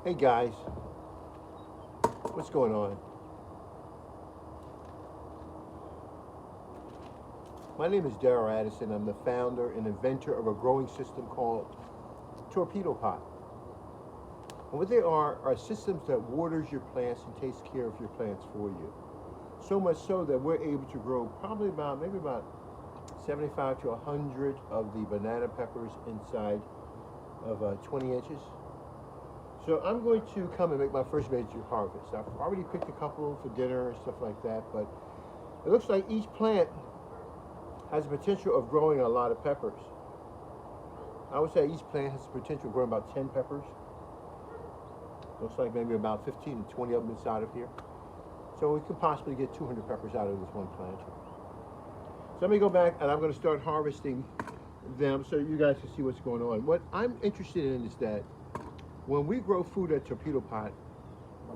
Hey guys, what's going on? My name is Darrell Addison. I'm the founder and inventor of a growing system called Torpedopot. And what they are systems that waters your plants and takes care of your plants for you. So much so that we're able to grow probably maybe about 75 to 100 of the banana peppers inside of 20 inches. So I'm going to come and make my first major harvest. I've already picked a couple for dinner and stuff like that, but it looks like each plant has the potential of growing a lot of peppers. I would say each plant has the potential of growing about 10 peppers. Looks like maybe about 15 to 20 of them inside of here. So we could possibly get 200 peppers out of this one plant. So let me go back and I'm going to start harvesting them so you guys can see what's going on. What I'm interested in is that when we grow food at Torpedopot,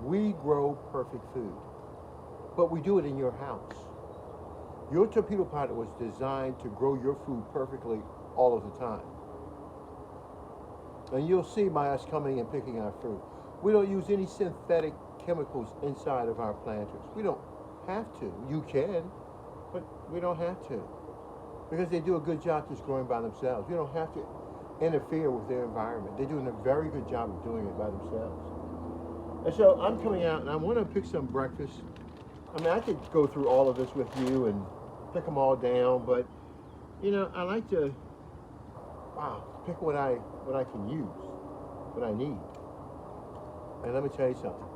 we grow perfect food, but we do it in your house. Your Torpedopot was designed to grow your food perfectly all of the time. And you'll see by us coming and picking our fruit. We don't use any synthetic chemicals inside of our planters. We don't have to. You can, but we don't have to, because they do a good job just growing by themselves. You don't have to interfere with their environment. They're doing a very good job of doing it by themselves. And so I'm coming out and I want to pick some breakfast. I mean, I could go through all of this with you and pick them all down, but you know, I like to pick what I can use, what I need. And let me tell you something.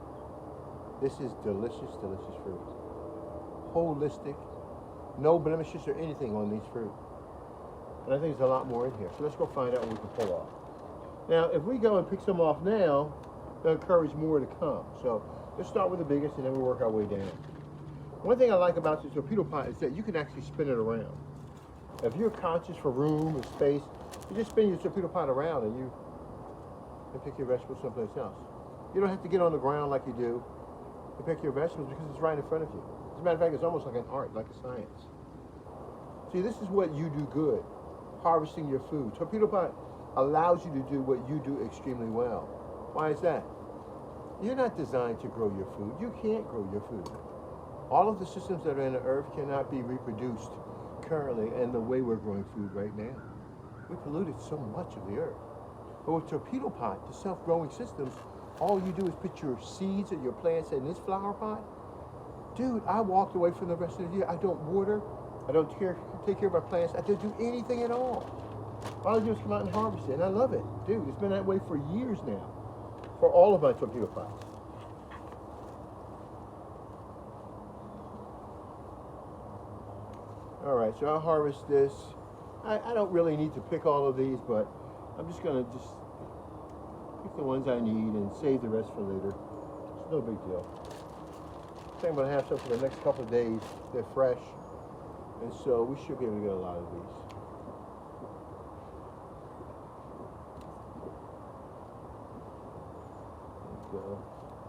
This is delicious, delicious fruit. Holistic, no blemishes or anything on these fruit. And I think there's a lot more in here. So let's go find out what we can pull off. Now, if we go and pick some off now, they'll encourage more to come. So let's start with the biggest and then we'll work our way down. One thing I like about this Torpedopot is that you can actually spin it around. If you're conscious for room and space, you just spin your Torpedopot around and you can pick your vegetables someplace else. You don't have to get on the ground like you do to pick your vegetables because it's right in front of you. As a matter of fact, it's almost like an art, like a science. See, this is what you do good, harvesting your food. Torpedopot allows you to do what you do extremely well. Why is that? You're not designed to grow your food. You can't grow your food. All of the systems that are in the earth cannot be reproduced currently in the way we're growing food right now. We polluted so much of the earth. But with Torpedopot, the self-growing systems, all you do is put your seeds and your plants in this flower pot. Dude, I walked away from the rest of the year. I don't water. I don't take care of my plants. I don't do anything at all. All I do is come out and harvest it, and I love it. Dude, it's been that way for years now, for all of my Torpedopots. All right, so I'll harvest this. I don't really need to pick all of these, but I'm just going to pick the ones I need and save the rest for later. It's no big deal. I think I'm going to have some for the next couple of days. They're fresh, and so we should be able to get a lot of these.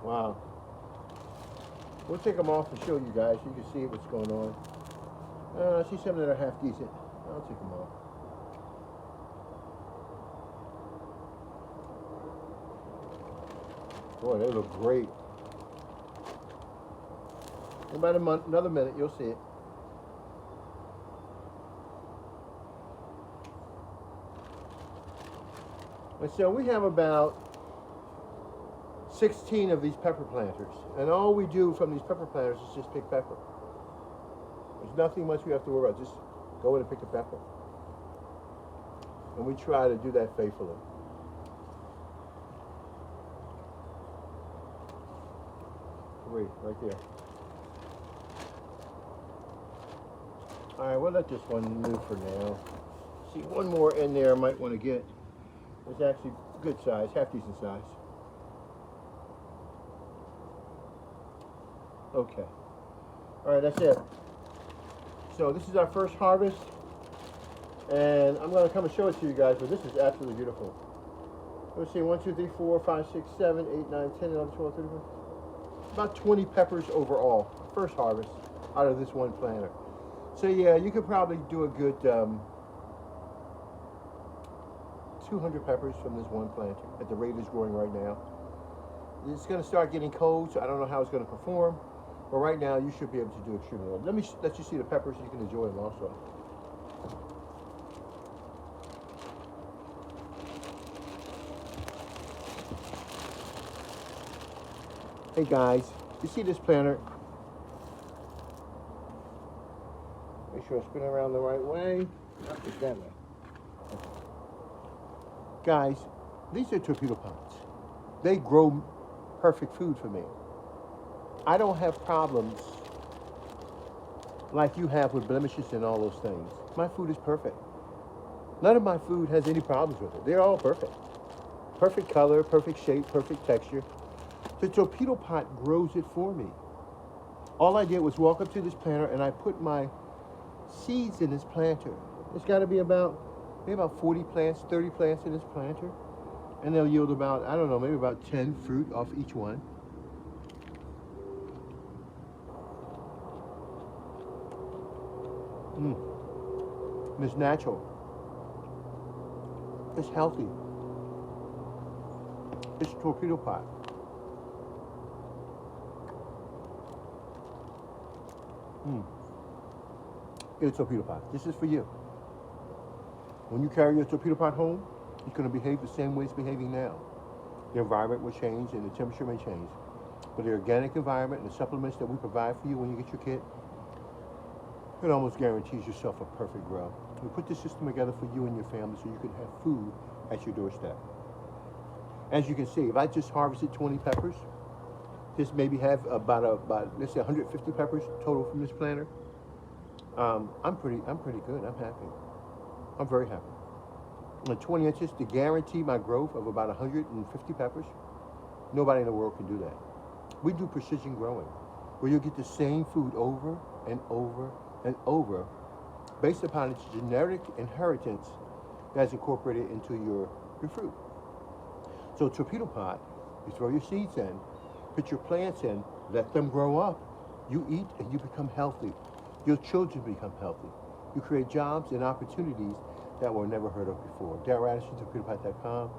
Wow. We'll take them off and show you guys. You can see what's going on. I see some that are half decent. I'll take them off. Boy, they look great. In about another minute, you'll see it. And so we have about 16 of these pepper planters. And all we do from these pepper planters is just pick pepper. There's nothing much we have to worry about. Just go in and pick a pepper. And we try to do that faithfully. Three, right there. All right, we'll let this one move for now. See, one more in there I might want to get. It's actually good size, half decent size. Okay. All right, that's it. So this is our first harvest, and I'm going to come and show it to you guys, but this is absolutely beautiful. Let's see, 1, 2, 3, 4, 5, 6, 7, 8, 9, 10, 11, 12, 13, 14. About 20 peppers overall, first harvest out of this one planter. So yeah, you could probably do a good 200 peppers from this one planter at the rate it's growing right now. It's going to start getting cold, so I don't know how it's going to perform. But right now, you should be able to do extremely well. Let me let you see the peppers so you can enjoy them also. Hey guys, you see this planter? Make sure I spin it around the right way. It's that way. Guys, these are torpedo pots. They grow perfect food for me. I don't have problems like you have with blemishes and all those things. My food is perfect. None of my food has any problems with it. They're all perfect. Perfect color, perfect shape, perfect texture. The torpedo pot grows it for me. All I did was walk up to this planter and I put my seeds in this planter. It's got to be maybe about 40 plants, 30 plants in this planter. And they'll yield about, I don't know, maybe about 10 fruit off each one. And it's natural. It's healthy. It's torpedo pot. Get a torpedo pot. This is for you. When you carry your torpedo pot home, it's going to behave the same way it's behaving now. The environment will change and the temperature may change. But the organic environment and the supplements that we provide for you when you get your kit, it almost guarantees yourself a perfect grow. We put this system together for you and your family so you can have food at your doorstep. As you can see, if I just harvested 20 peppers, this maybe have about let's say 150 peppers total from this planter. I'm pretty good. I'm happy. I'm very happy. On 20 inches to guarantee my growth of about 150 peppers. Nobody in the world can do that. We do precision growing, where you'll get the same food over and over and over, based upon its genetic inheritance that's incorporated into your fruit. So torpedo pot, you throw your seeds in, put your plants in, let them grow up. You eat and you become healthy. Your children become healthy. You create jobs and opportunities that were never heard of before. Darryl Addison, torpedopot.com.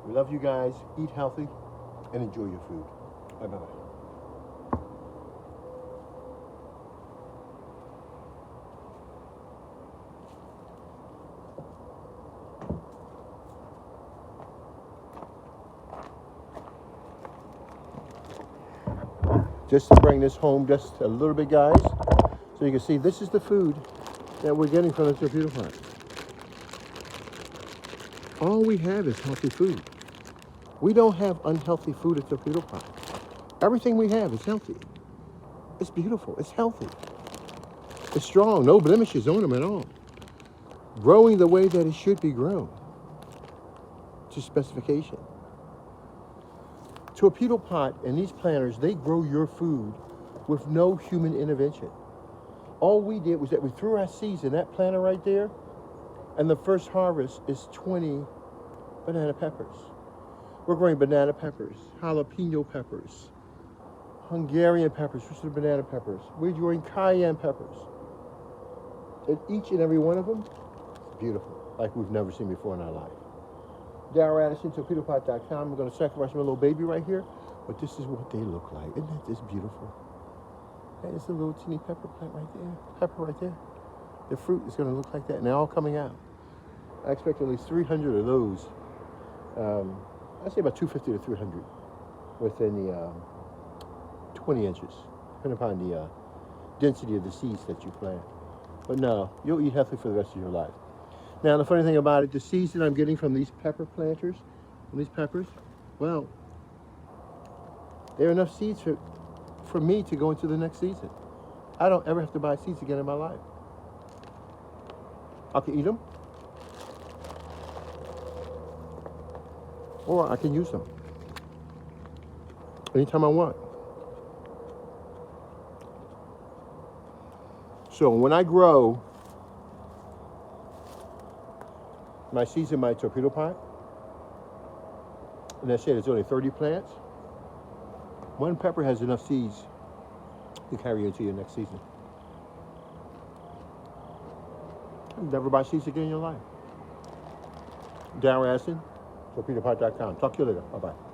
We love you guys. Eat healthy and enjoy your food. Bye-bye. Just to bring this home just a little bit, guys, so you can see this is the food that we're getting from the torpedo pot. All we have is healthy food. We don't have unhealthy food at torpedo pot. Everything we have is healthy. It's beautiful. It's healthy. It's strong. No blemishes on them at all. Growing the way that it should be grown to specification. Torpedo pot and these planters, they grow your food with no human intervention. All we did was that we threw our seeds in that planter right there, and the first harvest is 20 banana peppers. We're growing banana peppers, jalapeno peppers, Hungarian peppers, which are banana peppers. We're growing cayenne peppers. And each and every one of them is beautiful, like we've never seen before in our life. Darryl Addison, Torpedopot.com. I'm going to sacrifice my little baby right here, but this is what they look like. Isn't that just beautiful? And it's a little teeny pepper plant right there. Pepper right there. The fruit is going to look like that, and they're all coming out. I expect at least 300 of those. I'd say about 250 to 300 within the 20 inches, depending upon the density of the seeds that you plant. But no, you'll eat healthy for the rest of your life. Now, the funny thing about it, the seeds that I'm getting from these pepper planters, from these peppers, well, there are enough seeds for me to go into the next season. I don't ever have to buy seeds again in my life. I can eat them, or I can use them anytime I want. So when I grow my seeds in my torpedo pot, and I said it's only 30 plants, one pepper has enough seeds to carry into your next season. Never buy seeds again in your life. Darryl Addison, Torpedopot.com. Talk to you later. Bye-bye.